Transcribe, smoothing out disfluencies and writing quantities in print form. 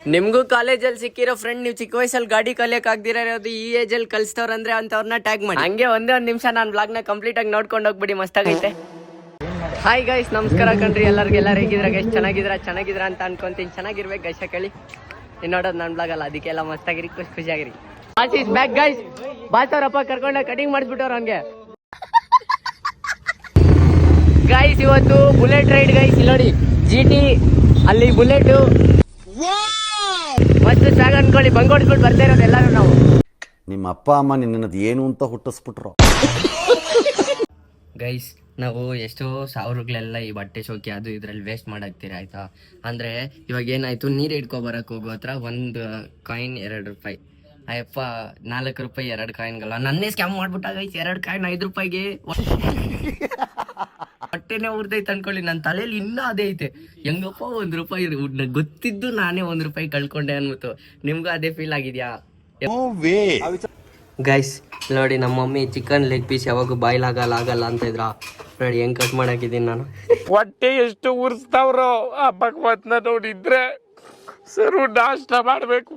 ನಿಮ್ಗೂ ಕಾಲೇಜಲ್ಲಿ ಸಿಕ್ಕಿರೋ ಫ್ರೆಂಡ್ ನೀವು ಚಿಕ್ಕ ವಯಸ್ಸಲ್ಲಿ ಗಾಡಿ ಕಲಿಯಕ್ ಆಗ್ದಿರೋದು ಈ ಏಜ್ ಅಲ್ಲಿ ಕಲಿಸ್ತವ್ರ ಅಂದ್ರೆ ಅಂತವ್ರನ್ನ ಟ್ಯಾಗ್ ಮಾಡಿ. ಹಂಗೆ ಒಂದ್ ನಿಮಿಷ ನಾನು ಬ್ಲಾಗ್ ನ ಕಂಪ್ಲೀಟ್ ಆಗಿ ನೋಡ್ಕೊಂಡು ಹೋಗ್ಬಿಡಿ, ಮಸ್ತಾಗೈತೆ. ಹಾಯ್ ಗೈಸ್, ನಮಸ್ಕಾರ ಕಣ್ರಿ ಎಲ್ಲರಿಗೆಲ್ಲ. ಹೇಗಿದ್ರ ಗೈಸ್? ಚೆನ್ನಾಗಿದ್ರ ಅಂತ ಅನ್ಕೊಂತೀನಿ. ಚೆನ್ನಾಗಿರ್ಬೇಕು ಗೈಸ್. ಕೇಳಿ ಇನ್ ನೋಡೋದು ನನ್ನ ಬ್ಲಾಗ್ ಅಲ್ಲ, ಅದಕ್ಕೆಲ್ಲ ಮಸ್ತಾಗಿರಿ, ಖುಷಿಯಾಗಿರಿ. Boss is back guys. Boss ಅವರಪ್ಪ ಕರ್ಕೊಂಡ ಕಟಿಂಗ್ ಮಾಡಿಸ್ಬಿಟ್ಟವ್ರು ಹಂಗೆ. ಗೈಸ್ ಇವತ್ತು ಬುಲೆಟ್ ರೈಡ್ ಗೈಸ್. ಇಲ್ಲಿ ನೋಡಿ GT, ಅಲ್ಲಿ ಬುಲೆಟ್ ಮಸ್ತ್ ಜಾಗ ಅನ್ಕೊಳ್ಳಿ. ಬಂಗ್ ಹೊಡ್ಸ್ಬಿಟ್ಟು ಬರ್ತಾ ಇರೋದು ಎಲ್ಲರೂ ನಾವು. ನಿಮ್ಮ ಅಪ್ಪ ಅಮ್ಮ ನಿನ್ನದು ಏನು ಅಂತ ಹುಟ್ಟಿಸ್ಬಿಟ್ರು. ಗೈಸ್ ನಾವು ಎಷ್ಟೋ ಸಾವಿರಗಳೆಲ್ಲ ಈ ಬಟ್ಟೆ ಶೋಕಿ ಅದು ಇದ್ರಲ್ಲಿ ವೇಸ್ಟ್ ಮಾಡಾಕ್ತೀರ ಆಯ್ತಾ. ಅಂದ್ರೆ ಇವಾಗ ಏನಾಯ್ತು, ನೀರು ಇಟ್ಕೊಬರಕ್ ಹೋಗೋ ಹತ್ರ ಒಂದು ಕಾಯಿನ್ 2 ರೂಪಾಯಿ. ಅಯ್ಯಪ್ಪ 4 ರೂಪಾಯಿ 2 ಕಾಯಿನ್ಗಳ ನನ್ನೇ ಸ್ಕ್ಯಾಮ್ ಮಾಡ್ಬಿಟ್ಟ ಗೈಸ್. 2 ಕಾಯಿನ್ 5 ರೂಪಾಯಿಗೆ ಬಟ್ಟೆನೇ ಉರ್ದೈತೆ ಅನ್ಕೊಳ್ಳಿ. ನನ್ನ ತಲೆಯಲ್ಲಿ ಇನ್ನೂ ಅದೇ ಐತೆ. ಹೆಂಗಪ್ಪ 1 ರೂಪಾಯಿ ಗೊತ್ತಿದ್ದು ನಾನೇ 1 ರೂಪಾಯಿ ಕಳ್ಕೊಂಡೆ ಅನ್ಬಿಟ್ಟು. ನಿಮ್ಗೂ ಅದೇ ಫೀಲ್ ಆಗಿದ್ಯಾ ಗೈಸ್? ನೋಡಿ ನಮ್ಮ ಮಮ್ಮಿ ಚಿಕನ್ ಲೆಗ್ ಪೀಸ್ ಯಾವಾಗ ಬಾಯ್ಲ್ ಆಗಲ್ಲ ಅಂತ ಇದ್ರ. ನೋಡಿ ಹೆಂಗ್ ಕಟ್ ಮಾಡಾಕಿದ್ದೀನಿ ನಾನು. ಹೊಟ್ಟೆ ಎಷ್ಟು ಉರ್ಸ್ತಾವ್ರೋ ಆ ಭಗವತ್ನ ನೋಡಿದ್ರೆ ಸರು ನಾಷ್ಟ ಮಾಡ್ಬೇಕು.